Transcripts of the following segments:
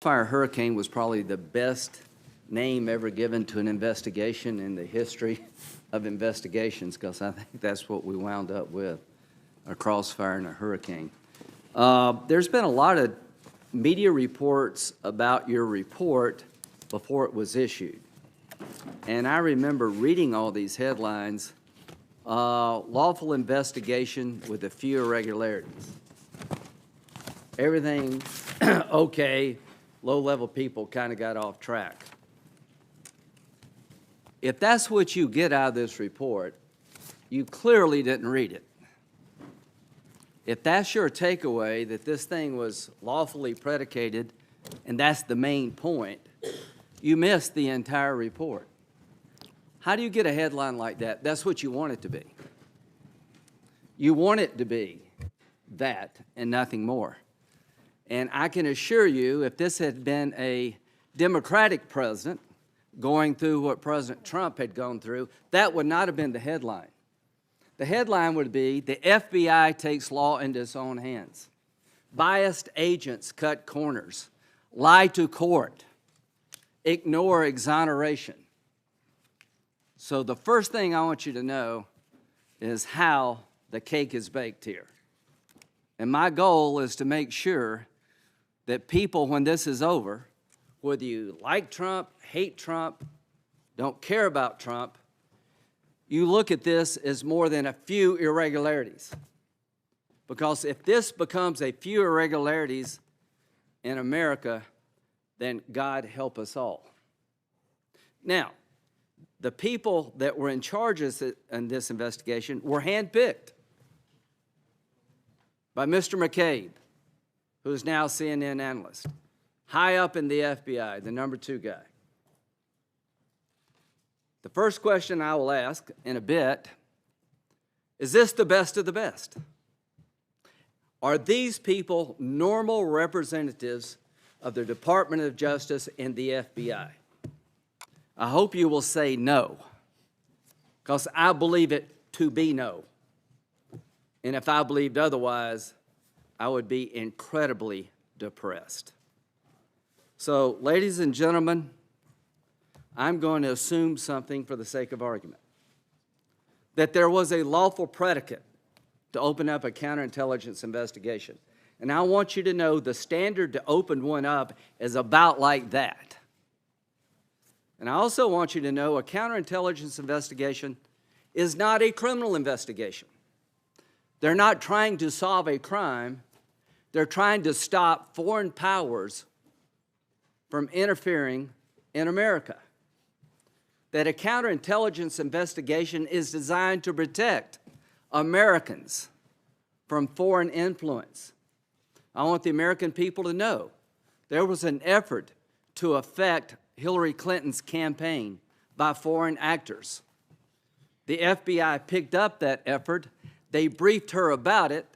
Fire Hurricane was probably the best name ever given to an investigation in the history of investigations, because I think that's what we wound up with, a crossfire and a hurricane. There's been a lot of media reports about your report before it was issued. And I remember reading all these headlines, lawful investigation with a few irregularities. Everything okay, low-level people kind of got off track. If that's what you get out of this report, you clearly didn't read it. If that's your takeaway, that this thing was lawfully predicated, and that's the main point, you missed the entire report. How do you get a headline like that? That's what you want it to be. You want it to be that and nothing more. And I can assure you, if this had been a Democratic president going through what President Trump had gone through, that would not have been the headline. The headline would be, the FBI takes law into its own hands. Biased agents cut corners, lie to court, ignore exoneration. So the first thing I want you to know is how the cake is baked here. And my goal is to make sure that people, when this is over, whether you like Trump, hate Trump, don't care about Trump, you look at this as more than a few irregularities. Because if this becomes a few irregularities in America, then God help us all. Now, the people that were in charge in this investigation were handpicked by Mr. McCabe, who's now CNN analyst, high up in the FBI, the #2 guy. The first question I will ask in a bit, is this the best of the best? Are these people normal representatives of the Department of Justice and the FBI? I hope you will say no, because I believe it to be no. And if I believed otherwise, I would be incredibly depressed. So, ladies and gentlemen, I'm going to assume something for the sake of argument, that there was a lawful predicate to open up a counterintelligence investigation. And I want you to know the standard to open one up is about like that. And I also want you to know a counterintelligence investigation is not a criminal investigation. They're not trying to solve a crime. They're trying to stop foreign powers from interfering in America. That a counterintelligence investigation is designed to protect Americans from foreign influence. I want the American people to know there was an effort to affect Hillary Clinton's campaign by foreign actors. The FBI picked up that effort, they briefed her about it,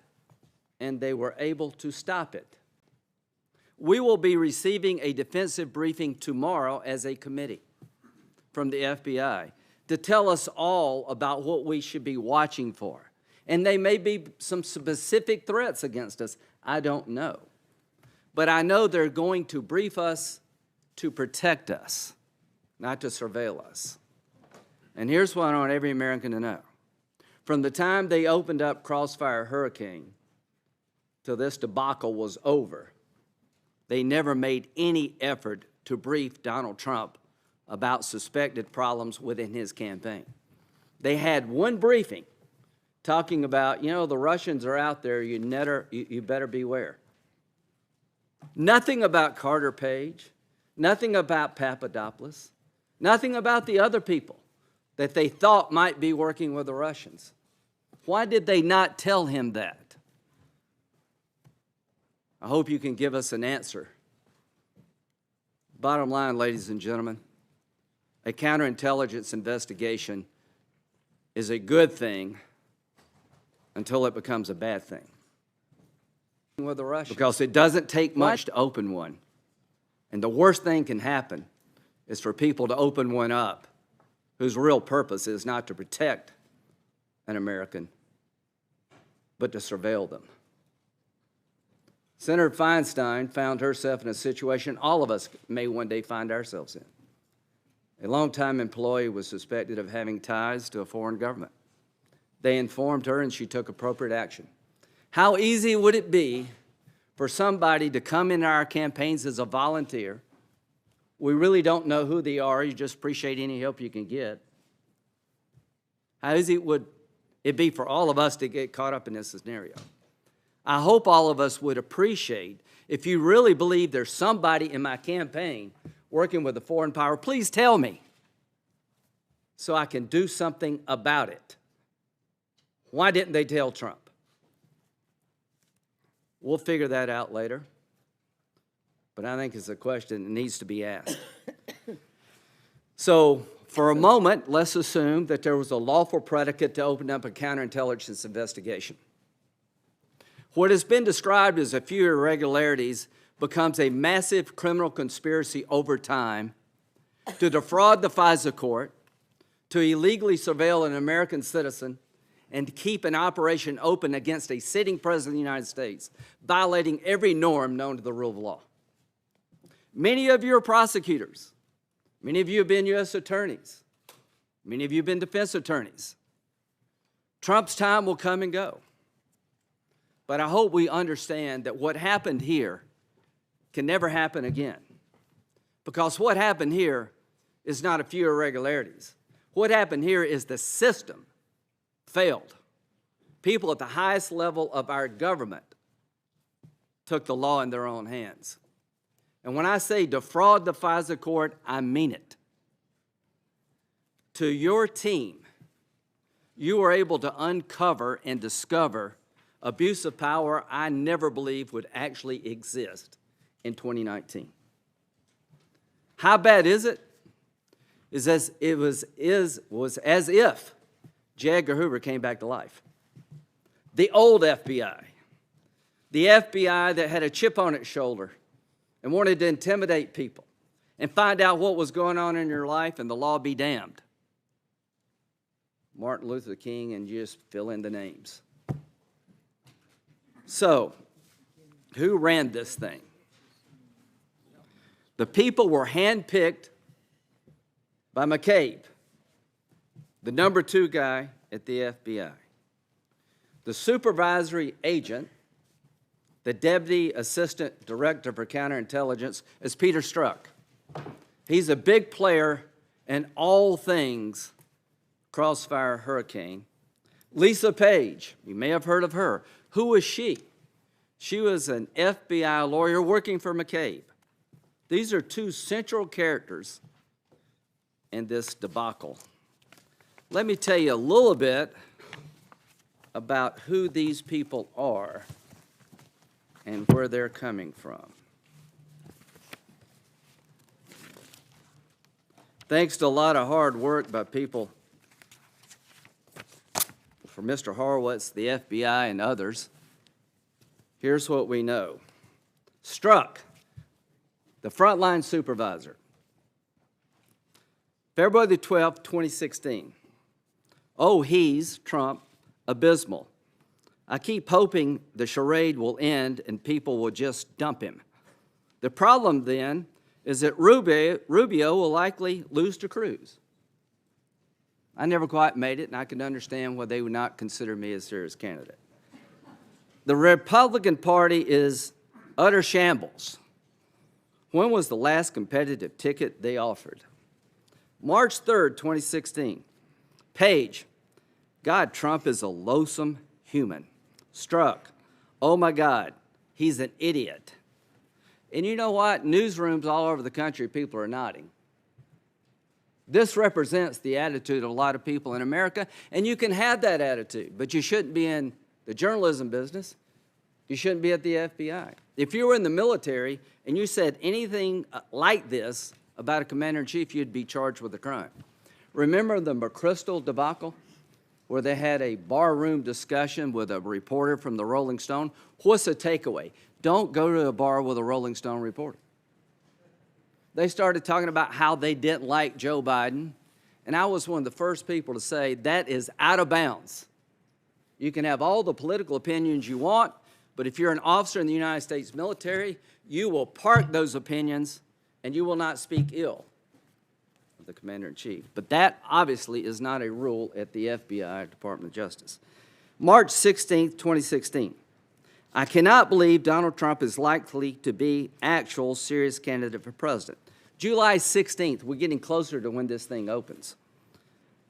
and they were able to stop it. We will be receiving a defensive briefing tomorrow as a committee from the FBI to tell us all about what we should be watching for. And they may be some specific threats against us. I don't know. But I know they're going to brief us to protect us, not to surveil us. And here's what I want every American to know. From the time they opened up Crossfire Hurricane till this debacle was over, they never made any effort to brief Donald Trump about suspected problems within his campaign. They had one briefing talking about, the Russians are out there, you better beware. Nothing about Carter Page, nothing about Papadopoulos, nothing about the other people that they thought might be working with the Russians. Why did they not tell him that? I hope you can give us an answer. Bottom line, ladies and gentlemen, a counterintelligence investigation is a good thing until it becomes a bad thing. With the Russians. Because it doesn't take much to open one. And the worst thing can happen is for people to open one up whose real purpose is not to protect an American, but to surveil them. Senator Feinstein found herself in a situation all of us may one day find ourselves in. A longtime employee was suspected of having ties to a foreign government. They informed her, and she took appropriate action. How easy would it be for somebody to come into our campaigns as a volunteer? We really don't know who they are. You just appreciate any help you can get. How easy would it be for all of us to get caught up in this scenario? I hope all of us would appreciate, if you really believe there's somebody in my campaign working with a foreign power, please tell me so I can do something about it. Why didn't they tell Trump? We'll figure that out later, but I think it's a question that needs to be asked. So, for a moment, let's assume that there was a lawful predicate to open up a counterintelligence investigation. What has been described as a few irregularities becomes a massive criminal conspiracy over time to defraud the FISA court, to illegally surveil an American citizen, and to keep an operation open against a sitting president of the United States, violating every norm known to the rule of law. Many of you are prosecutors. Many of you have been U.S. attorneys. Many of you have been defense attorneys. Trump's time will come and go. But I hope we understand that what happened here can never happen again. Because what happened here is not a few irregularities. What happened here is the system failed. People at the highest level of our government took the law in their own hands. And when I say defraud the FISA court, I mean it. To your team, you were able to uncover and discover abuse of power I never believed would actually exist in 2019. How bad is it? It was as if J. Edgar Hoover came back to life. The old FBI, the FBI that had a chip on its shoulder and wanted to intimidate people and find out what was going on in your life and the law be damned. Martin Luther King, and you just fill in the names. So, who ran this thing? The people were handpicked by McCabe, the number 2 guy at the FBI. The supervisory agent, the Deputy Assistant Director for Counterintelligence, is Peter Strzok. He's a big player in all things Crossfire Hurricane. Lisa Page, you may have heard of her. Who was she? She was an FBI lawyer working for McCabe. These are 2 central characters in this debacle. Let me tell you a little bit about who these people are and where they're coming from. Thanks to a lot of hard work by people for Mr. Horowitz, the FBI, and others, here's what we know. Strzok, the frontline supervisor, February the 12th, 2016. Oh, he's, Trump, abysmal. I keep hoping the charade will end and people will just dump him. The problem then is that Rubio will likely lose to Cruz. I never quite made it, and I can understand why they would not consider me a serious candidate. The Republican Party is utter shambles. When was the last competitive ticket they offered? March 3rd, 2016. Page, God, Trump is a loathsome human. Strzok, oh my God, he's an idiot. And you know what? Newsrooms all over the country, people are nodding. This represents the attitude of a lot of people in America, and you can have that attitude, but you shouldn't be in the journalism business. You shouldn't be at the FBI. If you were in the military and you said anything like this about a commander-in-chief, you'd be charged with a crime. Remember the McChrystal debacle, where they had a barroom discussion with a reporter from the Rolling Stone? What's the takeaway? Don't go to a bar with a Rolling Stone reporter. They started talking about how they didn't like Joe Biden, and I was one of the first people to say that is out of bounds. You can have all the political opinions you want, But if you're an officer in the United States military, you will park those opinions and you will not speak ill of the Commander-in-Chief. But that obviously is not a rule at the FBI, Department of Justice. March 16th, 2016. I cannot believe Donald Trump is likely to be actual serious candidate for president. July 16th, we're getting closer to when this thing opens.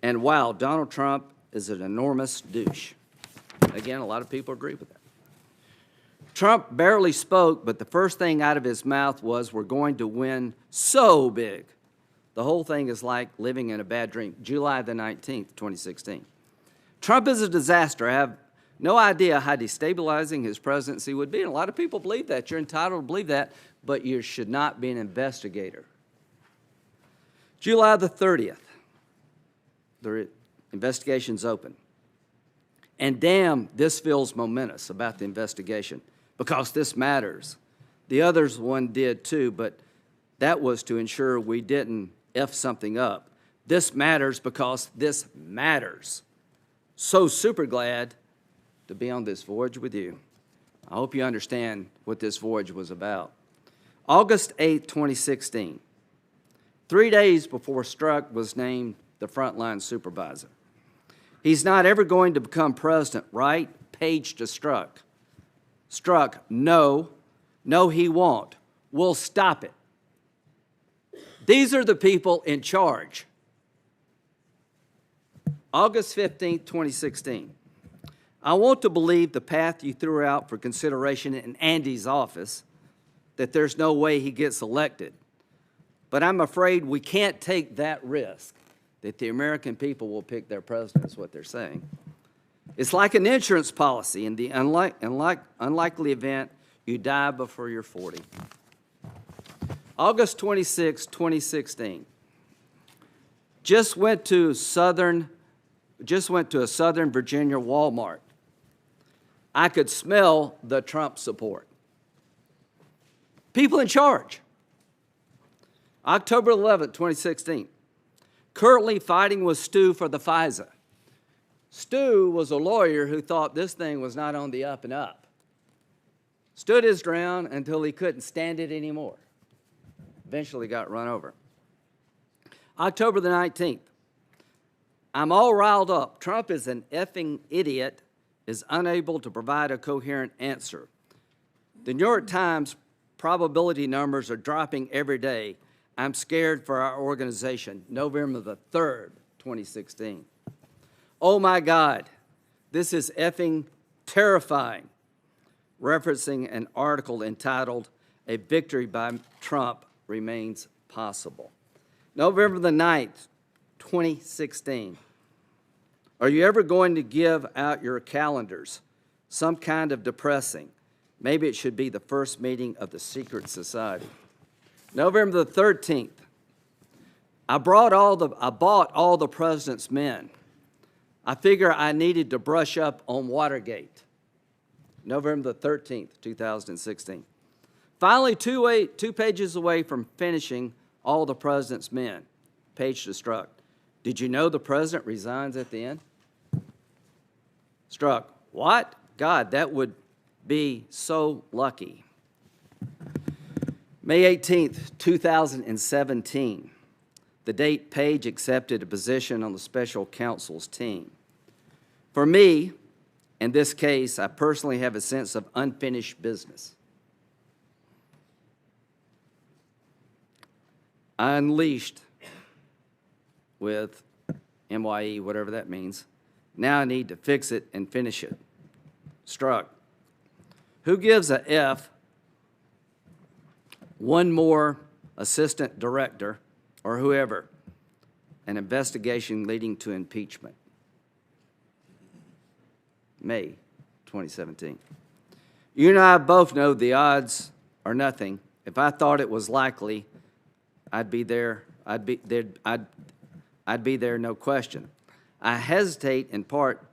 And wow, Donald Trump is an enormous douche. Again, a lot of people agree with that. Trump barely spoke, but the first thing out of his mouth was, we're going to win so big. The whole thing is like living in a bad dream. July the 19th, 2016. Trump is a disaster. I have no idea how destabilizing his presidency would be. And a lot of people believe that. You're entitled to believe that, but you should not be an investigator. July the 30th, the investigation's open. And damn, this feels momentous about the investigation because this matters. The others one did too, but that was to ensure we didn't F something up. This matters because this matters. So super glad to be on this voyage with you. I hope you understand what this voyage was about. August 8, 2016. 3 days before Strzok was named the frontline supervisor. He's not ever going to become president, right? Page to Strzok. Strzok, no, he won't. We'll stop it. These are the people in charge. August 15, 2016. I want to believe the path you threw out for consideration in Andy's office, that there's no way he gets elected. But I'm afraid we can't take that risk, that the American people will pick their president, is what they're saying. It's like an insurance policy. In the unlikely event you die before you're 40. August 26, 2016. Just went to a Southern Virginia Walmart. I could smell the Trump support. People in charge. October 11, 2016. Currently fighting with Stu for the FISA. Stu was a lawyer who thought this thing was not on the up and up. Stood his ground until he couldn't stand it anymore. Eventually got run over. October the 19th. I'm all riled up. Trump is an effing idiot, is unable to provide a coherent answer. The New York Times probability numbers are dropping every day. I'm scared for our organization. November the 3rd, 2016. Oh my God, this is effing terrifying. Referencing an article entitled, A Victory by Trump Remains Possible. November the 9th, 2016. Are you ever going to give out your calendars? Some kind of depressing. Maybe it should be the first meeting of the secret society. November the 13th. I bought all the president's men. I figure I needed to brush up on Watergate. November the 13th, 2016. Finally, two pages away from finishing all the president's men. Page to Strzok. Did you know the president resigns at the end? Strzok, what? God, that would be so lucky. May 18th, 2017. The date Page accepted a position on the special counsel's team. For me, in this case, I personally have a sense of unfinished business. I unleashed with MYE, whatever that means. Now I need to fix it and finish it. Strzok. Who gives a F? One more assistant director or whoever. An investigation leading to impeachment. May 2017. You and I both know the odds are nothing. If I thought it was likely, I'd be there, no question. I hesitate in part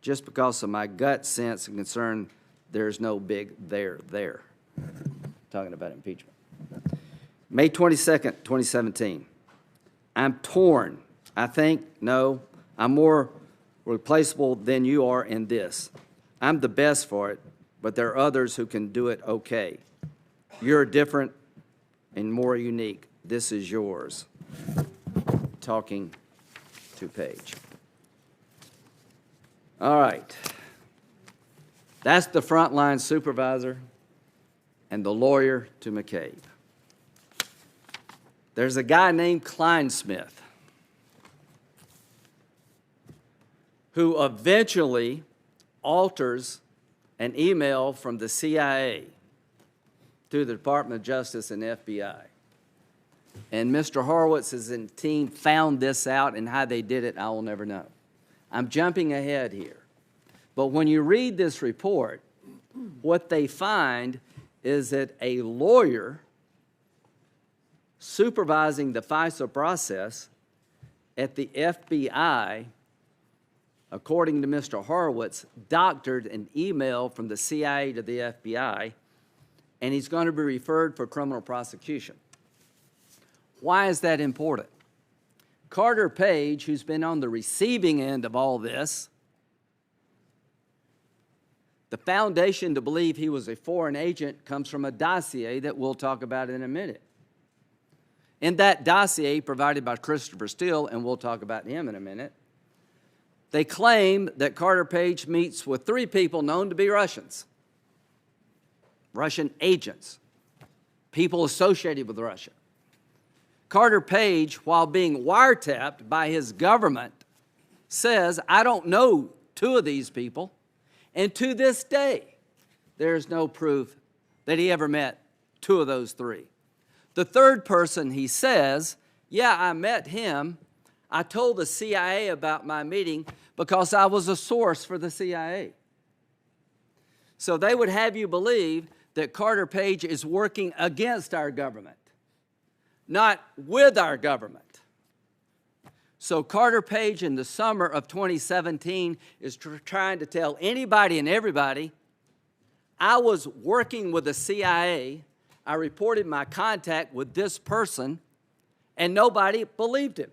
just because of my gut sense and concern there's no big there. Talking about impeachment. May 22nd, 2017. I'm torn. I think, no, I'm more replaceable than you are in this. I'm the best for it, but there are others who can do it okay. You're different and more unique. This is yours. Talking to Page. All right. That's the frontline supervisor and the lawyer to McCabe. There's a guy named Kleinsmith who eventually alters an email from the CIA to the Department of Justice and FBI. And Mr. Horowitz and team found this out, and how they did it, I will never know. I'm jumping ahead here. But when you read this report, what they find is that a lawyer supervising the FISA process at the FBI, according to Mr. Horowitz, doctored an email from the CIA to the FBI, and he's going to be referred for criminal prosecution. Why is that important? Carter Page, who's been on the receiving end of all this, the foundation to believe he was a foreign agent comes from a dossier that we'll talk about in a minute. In that dossier provided by Christopher Steele, and we'll talk about him in a minute, they claim that Carter Page meets with 3 people known to be Russians, Russian agents, people associated with Russia. Carter Page, while being wiretapped by his government, says, I don't know 2 of these people, and to this day, there's no proof that he ever met 2 of those 3. The 3rd person, he says, yeah, I met him. I told the CIA about my meeting because I was a source for the CIA. So they would have you believe that Carter Page is working against our government, not with our government. So Carter Page in the summer of 2017 is trying to tell anybody and everybody, I was working with the CIA, I reported my contact with this person, and nobody believed him.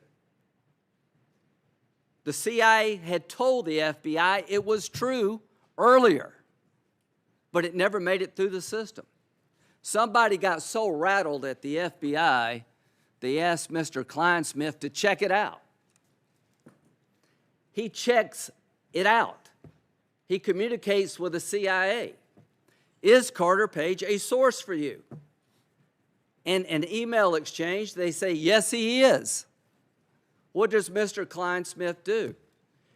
The CIA had told the FBI it was true earlier, but it never made it through the system. Somebody got so rattled at the FBI, they asked Mr. Kleinsmith to check it out. He checks it out. He communicates with the CIA. Is Carter Page a source for you? In an email exchange, they say, yes, he is. What does Mr. Kleinsmith do?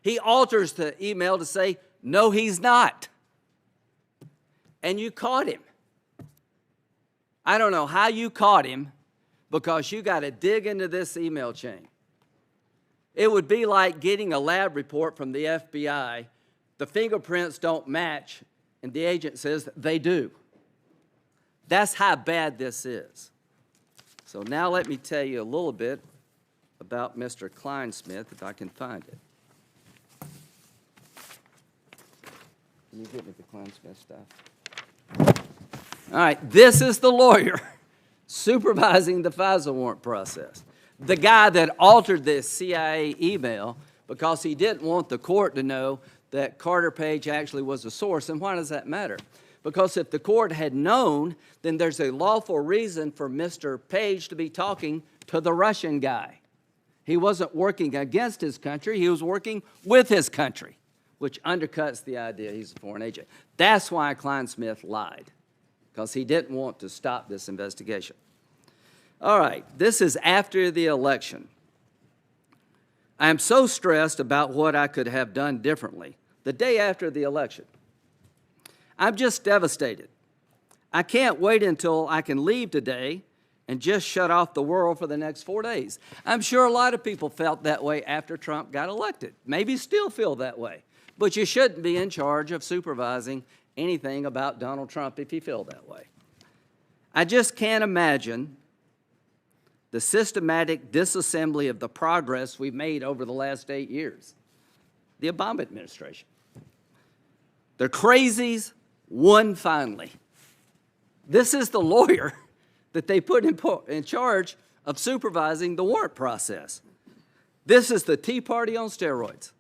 He alters the email to say, no, he's not. And you caught him. I don't know how you caught him, because you got to dig into this email chain. It would be like getting a lab report from the FBI. The fingerprints don't match, and the agent says they do. That's how bad this is. So now let me tell you a little bit about Mr. Kleinsmith, if I can find it. Can you get me the Kleinsmith stuff? All right, this is the lawyer supervising the FISA warrant process. The guy that altered this CIA email because he didn't want the court to know that Carter Page actually was a source. And why does that matter? Because if the court had known, then there's a lawful reason for Mr. Page to be talking to the Russian guy. He wasn't working against his country, he was working with his country, which undercuts the idea he's a foreign agent. That's why Kleinsmith lied, because he didn't want to stop this investigation. All right, this is after the election. I am so stressed about what I could have done differently the day after the election. I'm just devastated. I can't wait until I can leave today and just shut off the world for the next 4 days. I'm sure a lot of people felt that way after Trump got elected. Maybe still feel that way. But you shouldn't be in charge of supervising anything about Donald Trump if you feel that way. I just can't imagine the systematic disassembly of the progress we've made over the last 8 years. The Obama administration. The crazies won finally. This is the lawyer that they put in charge of supervising the warrant process. This is the Tea Party on steroids.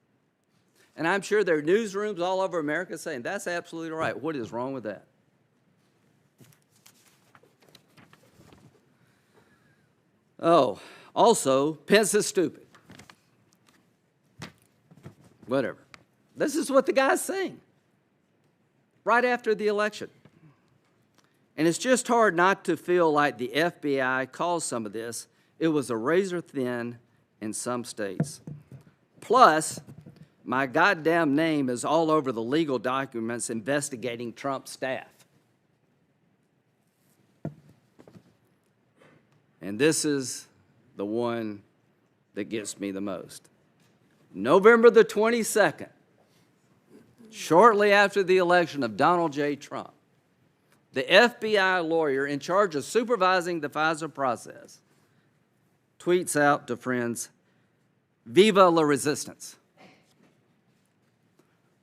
And I'm sure there are newsrooms all over America saying, that's absolutely right. What is wrong with that? Oh, also, Pence is stupid. Whatever. This is what the guy's saying right after the election. And it's just hard not to feel like the FBI caused some of this. It was a razor thin in some states. Plus, my goddamn name is all over the legal documents investigating Trump's staff. And this is the one that gets me the most. November the 22nd, shortly after the election of Donald J. Trump, the FBI lawyer in charge of supervising the FISA process tweets out to friends, "Viva la resistance."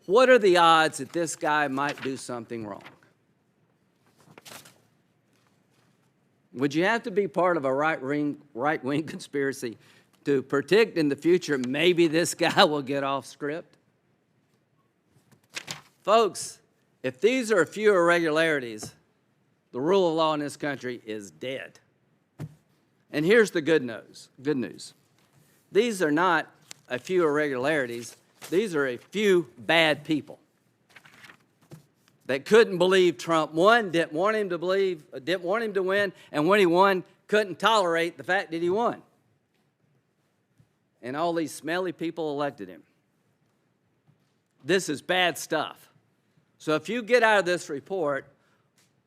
What are the odds that this guy might do something wrong? Would you have to be part of a right-wing conspiracy to predict in the future maybe this guy will get off script? Folks, if these are a few irregularities, the rule of law in this country is dead. And here's the good news. These are not a few irregularities. These are a few bad people that couldn't believe Trump won, didn't want him to win, and when he won, couldn't tolerate the fact that he won. And all these smelly people elected him. This is bad stuff. So if you get out of this report,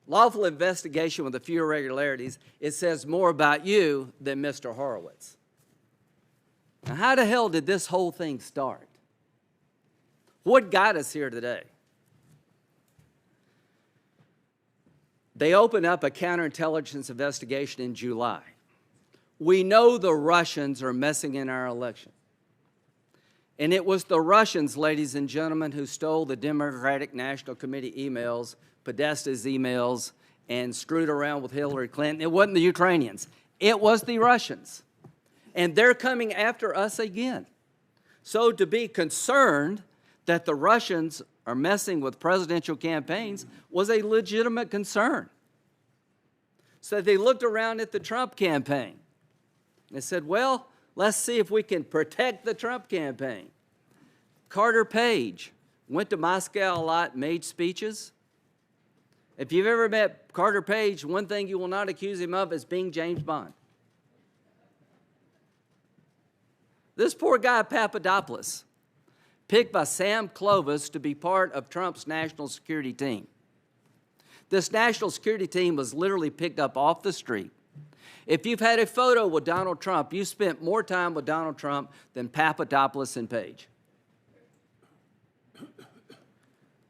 lawful investigation with a few irregularities, it says more about you than Mr. Horowitz. Now, how the hell did this whole thing start? What got us here today? They opened up a counterintelligence investigation in July. We know the Russians are messing in our election. And it was the Russians, ladies and gentlemen, who stole the Democratic National Committee emails, Podesta's emails, and screwed around with Hillary Clinton. It wasn't the Ukrainians. It was the Russians. And they're coming after us again. So to be concerned that the Russians are messing with presidential campaigns was a legitimate concern. So they looked around at the Trump campaign. They said, well, let's see if we can protect the Trump campaign. Carter Page went to Moscow a lot, made speeches. If you've ever met Carter Page, one thing you will not accuse him of is being James Bond. This poor guy, Papadopoulos, picked by Sam Clovis to be part of Trump's national security team. This national security team was literally picked up off the street. If you've had a photo with Donald Trump, you spent more time with Donald Trump than Papadopoulos and Page.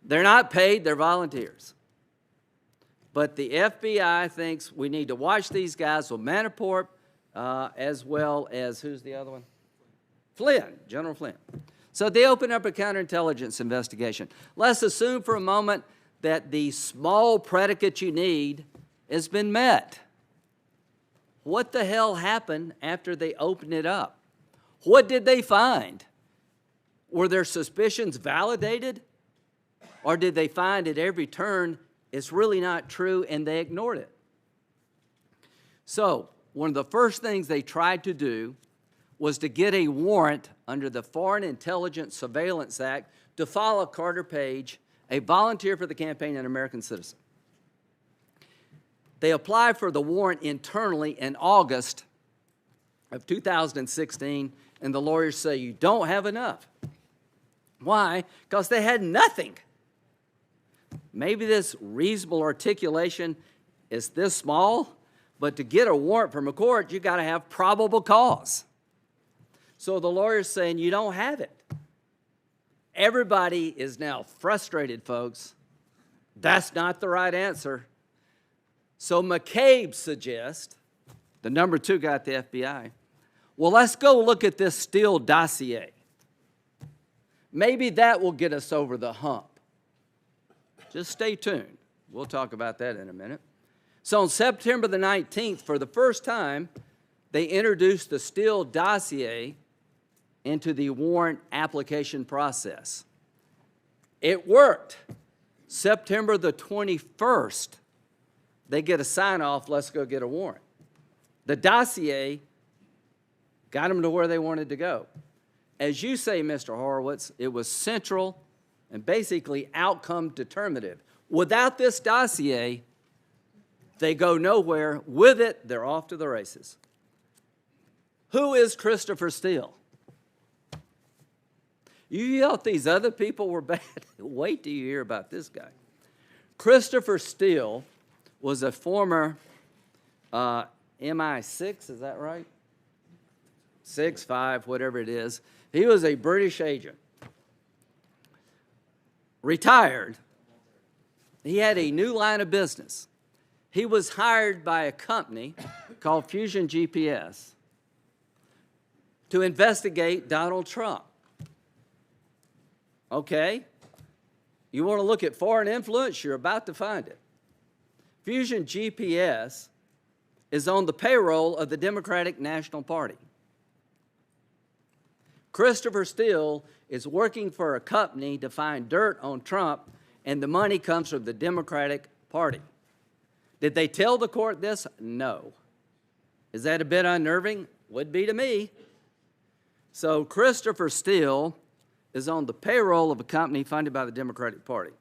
They're not paid, they're volunteers. But the FBI thinks we need to watch these guys with Manafort, as well as, who's the other one? Flynn, General Flynn. So they open up a counterintelligence investigation. Let's assume for a moment that the small predicate you need has been met. What the hell happened after they opened it up? What did they find? Were their suspicions validated? Or did they find at every turn it's really not true and they ignored it? So, one of the first things they tried to do was to get a warrant under the Foreign Intelligence Surveillance Act to follow Carter Page, a volunteer for the campaign and American citizen. They applied for the warrant internally in August of 2016, and the lawyers say you don't have enough. Why? Because they had nothing. Maybe this reasonable articulation is this small, but to get a warrant from a court, you got to have probable cause. So the lawyer's saying you don't have it. Everybody is now frustrated, folks. That's not the right answer. So McCabe suggests, the number 2 guy at the FBI, well, let's go look at this Steele dossier. Maybe that will get us over the hump. Just stay tuned. We'll talk about that in a minute. So on September the 19th, for the first time, they introduced the Steele dossier into the warrant application process. It worked. September the 21st, they get a sign-off, let's go get a warrant. The dossier got them to where they wanted to go. As you say, Mr. Horowitz, it was central and basically outcome determinative. Without this dossier, they go nowhere. With it, they're off to the races. Who is Christopher Steele? You thought these other people were bad? Wait till you hear about this guy. Christopher Steele was a former MI6, is that right? 6, 5, whatever it is. He was a British agent. Retired. He had a new line of business. He was hired by a company called Fusion GPS to investigate Donald Trump. Okay? You want to look at foreign influence? You're about to find it. Fusion GPS is on the payroll of the Democratic National Party. Christopher Steele is working for a company to find dirt on Trump, and the money comes from the Democratic Party. Did they tell the court this? No. Is that a bit unnerving? Would be to me. So Christopher Steele is on the payroll of a company funded by the Democratic Party.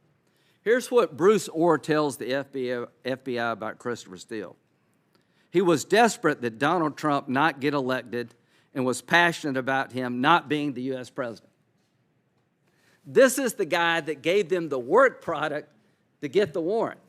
Here's what Bruce Orr tells the FBI about Christopher Steele. He was desperate that Donald Trump not get elected and was passionate about him not being the U.S. president. This is the guy that gave them the work product to get the warrant.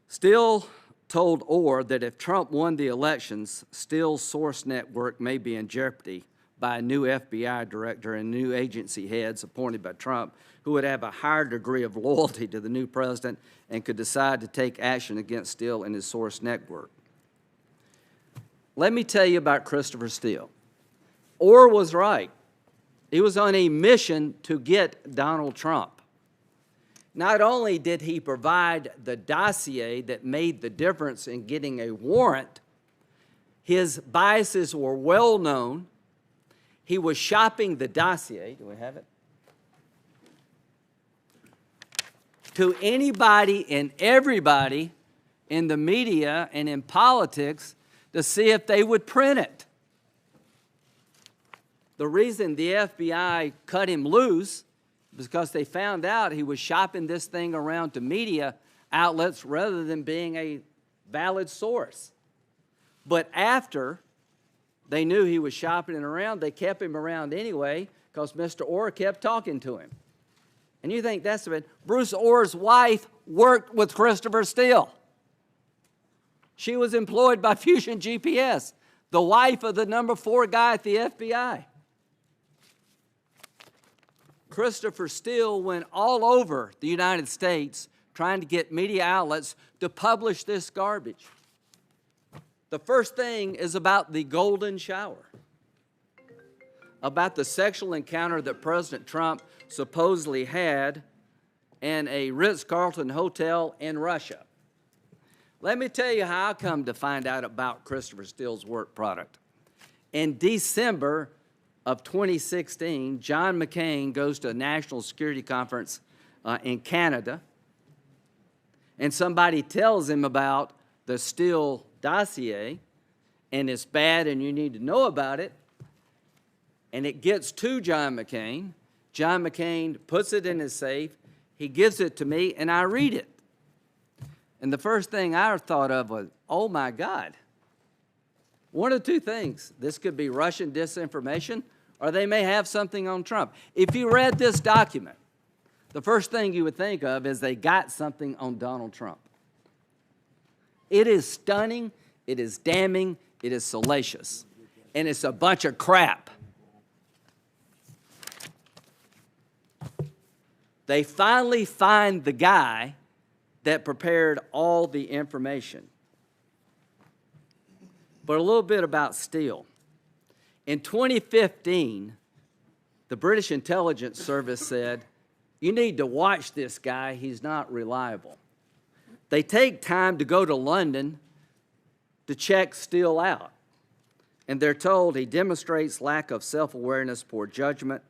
Steele told Orr that if Trump won the elections, Steele's source network may be in jeopardy by a new FBI director and new agency heads appointed by Trump who would have a higher degree of loyalty to the new president and could decide to take action against Steele and his source network. Let me tell you about Christopher Steele. Orr was right. He was on a mission to get Donald Trump. Not only did he provide the dossier that made the difference in getting a warrant, his biases were well known. He was shopping the dossier. Do we have it? To anybody and everybody in the media and in politics to see if they would print it. The reason the FBI cut him loose was because they found out he was shopping this thing around to media outlets rather than being a valid source. But after they knew he was shopping it around, they kept him around anyway because Mr. Orr kept talking to him. And you think that's a bit. Bruce Orr's wife worked with Christopher Steele. She was employed by Fusion GPS, the wife of the number 4 guy at the FBI. Christopher Steele went all over the United States trying to get media outlets to publish this garbage. The first thing is about the golden shower, about the sexual encounter that President Trump supposedly had in a Ritz-Carlton hotel in Russia. Let me tell you how I come to find out about Christopher Steele's work product. In December of 2016, John McCain goes to a national security conference in Canada, and somebody tells him about the Steele dossier, and it's bad and you need to know about it, and it gets to John McCain. John McCain puts it in his safe, he gives it to me, and I read it. And the first thing I thought of was, oh my God. One of two things. This could be Russian disinformation, or they may have something on Trump. If you read this document, the first thing you would think of is they got something on Donald Trump. It is stunning, it is damning, it is salacious, and it's a bunch of crap. They finally find the guy that prepared all the information. But a little bit about Steele. In 2015, the British intelligence service said, you need to watch this guy, he's not reliable. They take time to go to London to check Steele out. And they're told he demonstrates lack of self-awareness, poor judgment,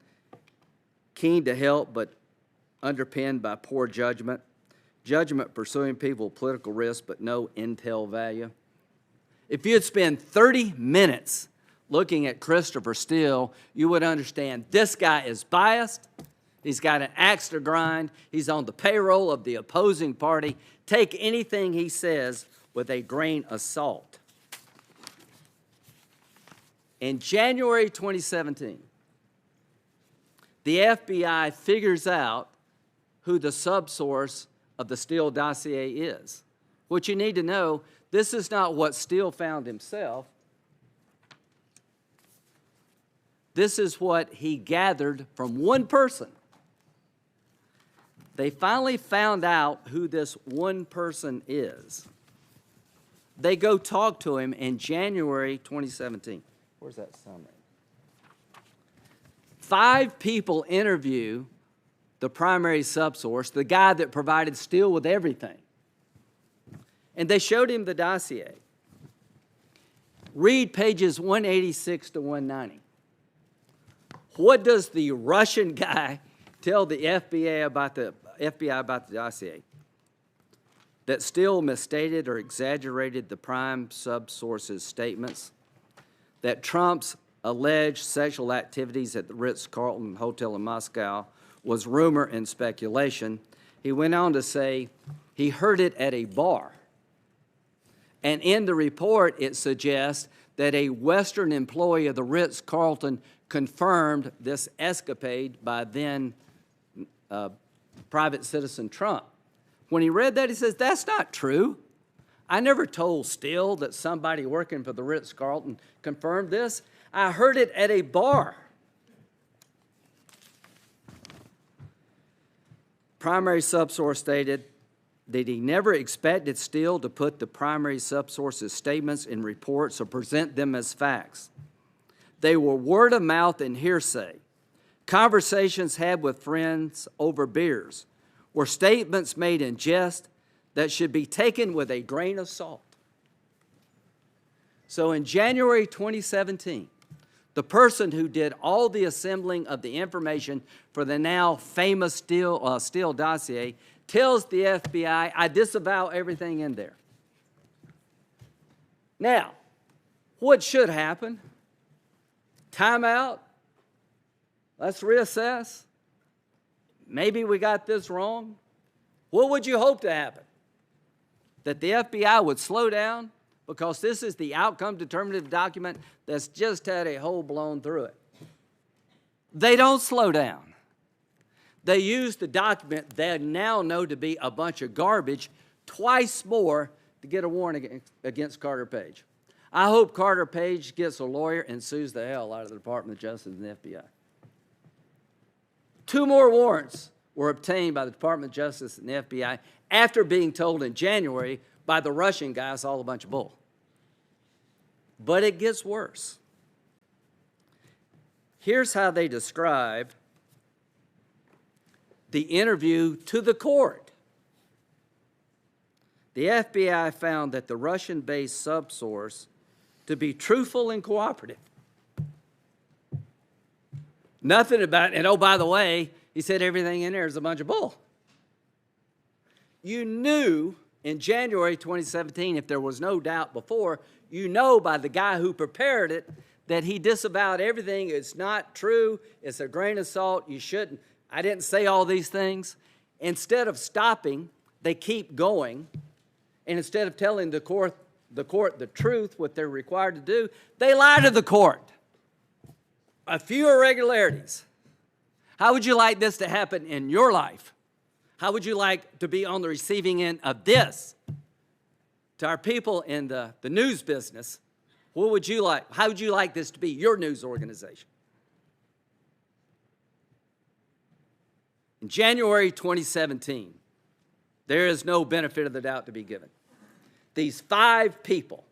keen to help but underpinned by poor judgment, judgment pursuing people with political risk but no intel value. If you'd spend 30 minutes looking at Christopher Steele, you would understand this guy is biased. He's got an axe to grind. He's on the payroll of the opposing party. Take anything he says with a grain of salt. In January 2017, the FBI figures out who the subsource of the Steele dossier is. What you need to know, this is not what Steele found himself. This is what he gathered from one person. They finally found out who this one person is. They go talk to him in January 2017. Where's that summary? 5 people interview the primary subsource, the guy that provided Steele with everything. And they showed him the dossier. Read pages 186 to 190. What does the Russian guy tell the FBI about the dossier? That Steele misstated or exaggerated the prime subsource's statements, that Trump's alleged sexual activities at the Ritz-Carlton Hotel in Moscow was rumor and speculation. He went on to say he heard it at a bar. And in the report, it suggests that a Western employee of the Ritz-Carlton confirmed this escapade by then private citizen Trump. When he read that, he says, that's not true. I never told Steele that somebody working for the Ritz-Carlton confirmed this. I heard it at a bar. Primary subsource stated that he never expected Steele to put the primary subsource's statements in reports or present them as facts. They were word of mouth and hearsay, conversations had with friends over beers, were statements made in jest that should be taken with a grain of salt. So in January 2017, the person who did all the assembling of the information for the now famous Steele dossier tells the FBI, I disavow everything in there. Now, what should happen? Time out? Let's reassess? Maybe we got this wrong? What would you hope to happen? That the FBI would slow down? Because this is the outcome determinative document that's just had a hole blown through it. They don't slow down. They use the document they now know to be a bunch of garbage twice more to get a warrant against Carter Page. I hope Carter Page gets a lawyer and sues the hell out of the Department of Justice and the FBI. 2 more warrants were obtained by the Department of Justice and the FBI after being told in January by the Russian guy it's all a bunch of bull. But it gets worse. Here's how they describe the interview to the court. The FBI found that the Russian-based subsource to be truthful and cooperative. Nothing about, and oh, by the way, he said everything in there is a bunch of bull. You knew in January 2017, if there was no doubt before, you know by the guy who prepared it that he disavowed everything. It's not true. It's a grain of salt. You shouldn't. I didn't say all these things. Instead of stopping, they keep going. And instead of telling the court the truth, what they're required to do, they lie to the court. A few irregularities. How would you like this to happen in your life? How would you like to be on the receiving end of this? To our people in the news business, what would you like? How would you like this to be your news organization? In January 2017, there is no benefit of the doubt to be given. These 5 people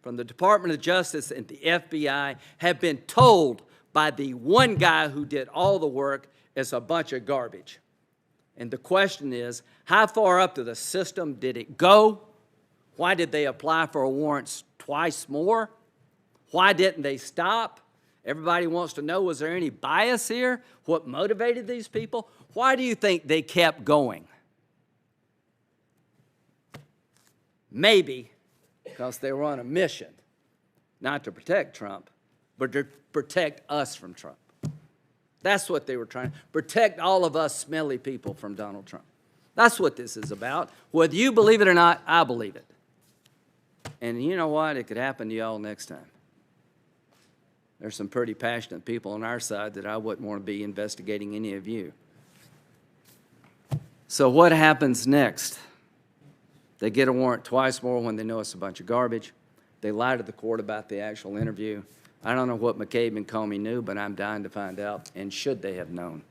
from the Department of Justice and the FBI have been told by the one guy who did all the work it's a bunch of garbage. And the question is, how far up to the system did it go? Why did they apply for warrants twice more? Why didn't they stop? Everybody wants to know, was there any bias here? What motivated these people? Why do you think they kept going? Maybe because they were on a mission, not to protect Trump, but to protect us from Trump. That's what they were trying to protect, all of us smelly people from Donald Trump. That's what this is about. Whether you believe it or not, I believe it. And you know what? It could happen to y'all next time. There's some pretty passionate people on our side that I wouldn't want to be investigating any of you. So what happens next? They get a warrant twice more when they know it's a bunch of garbage. They lie to the court about the actual interview. I don't know what McCabe and Comey knew, but I'm dying to find out, and should they have known.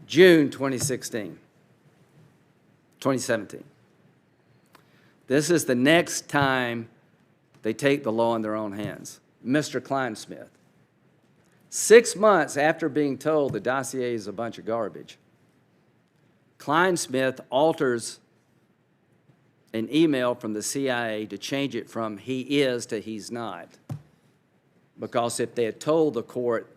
June 2017. This is the next time they take the law in their own hands. Mr. Kleinsmith, 6 months after being told the dossier is a bunch of garbage, Kleinsmith alters an email from the CIA to change it from he is to he's not. Because if they had told the court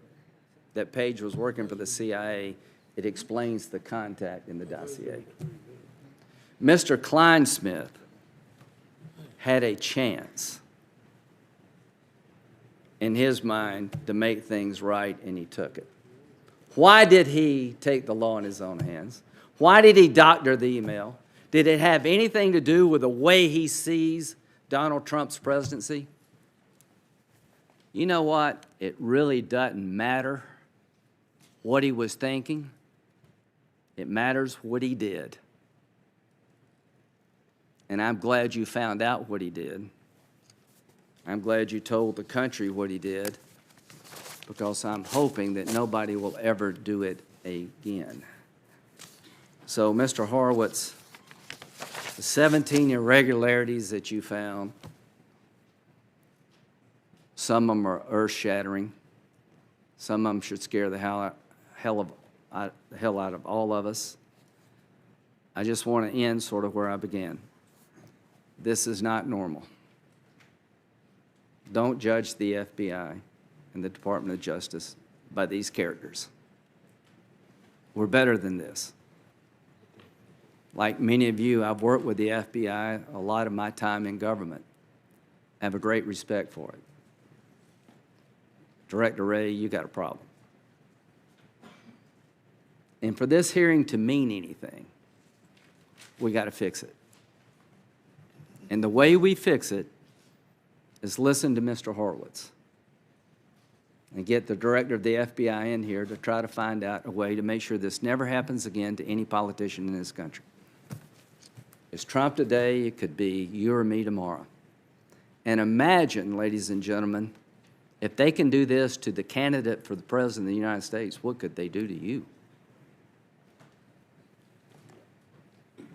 that Page was working for the CIA, it explains the contact in the dossier. Mr. Kleinsmith had a chance in his mind to make things right, and he took it. Why did he take the law in his own hands? Why did he doctor the email? Did it have anything to do with the way he sees Donald Trump's presidency? You know what? It really doesn't matter what he was thinking. It matters what he did. And I'm glad you found out what he did. I'm glad you told the country what he did, because I'm hoping that nobody will ever do it again. So, Mr. Horowitz, the 17 irregularities that you found, some of them are earth-shattering. Some of them should scare the hell out of all of us. I just want to end sort of where I began. This is not normal. Don't judge the FBI and the Department of Justice by these characters. We're better than this. Like many of you, I've worked with the FBI a lot of my time in government. I have a great respect for it. Director Wray, you got a problem. And for this hearing to mean anything, we got to fix it. And the way we fix it is listen to Mr. Horowitz and get the director of the FBI in here to try to find out a way to make sure this never happens again to any politician in this country. It's Trump today, it could be you or me tomorrow. And imagine, ladies and gentlemen, if they can do this to the candidate for the President of the United States, what could they do to you?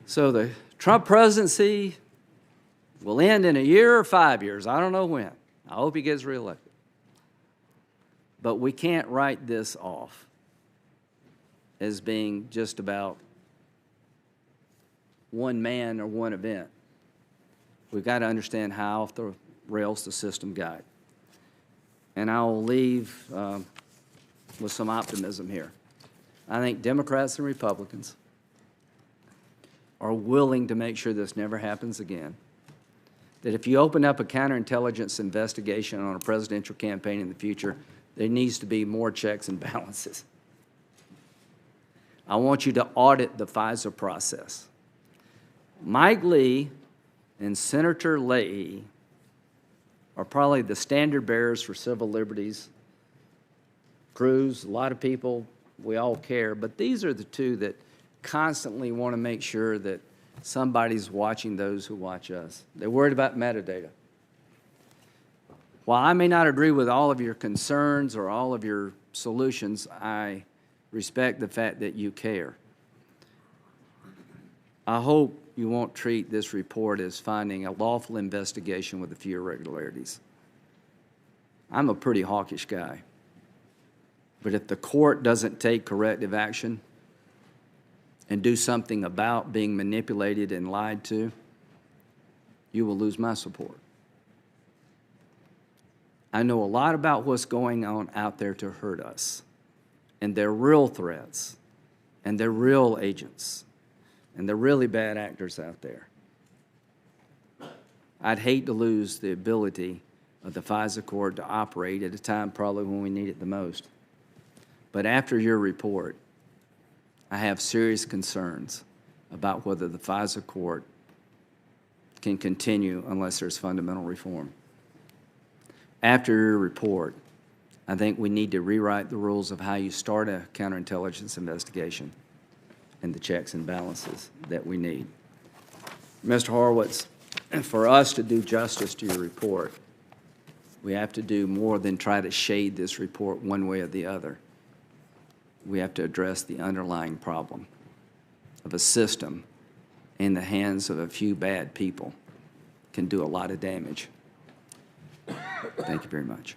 So the Trump presidency will end in a year or 5 years. I don't know when. I hope he gets reelected. But we can't write this off as being just about one man or one event. We've got to understand how off the rails the system got. And I'll leave with some optimism here. I think Democrats and Republicans are willing to make sure this never happens again. That if you open up a counterintelligence investigation on a presidential campaign in the future, there needs to be more checks and balances. I want you to audit the FISA process. Mike Lee and Senator Leahy are probably the standard bearers for civil liberties. Cruz, a lot of people, we all care, but these are the two that constantly want to make sure that somebody's watching those who watch us. They're worried about metadata. While I may not agree with all of your concerns or all of your solutions, I respect the fact that you care. I hope you won't treat this report as finding a lawful investigation with a few irregularities. I'm a pretty hawkish guy. But if the court doesn't take corrective action and do something about being manipulated and lied to, you will lose my support. I know a lot about what's going on out there to hurt us, and they're real threats, and they're real agents, and they're really bad actors out there. I'd hate to lose the ability of the FISA court to operate at a time probably when we need it the most. But after your report, I have serious concerns about whether the FISA court can continue unless there's fundamental reform. After your report, I think we need to rewrite the rules of how you start a counterintelligence investigation and the checks and balances that we need. Mr. Horowitz, for us to do justice to your report, we have to do more than try to shade this report one way or the other. We have to address the underlying problem of a system in the hands of a few bad people can do a lot of damage. Thank you very much.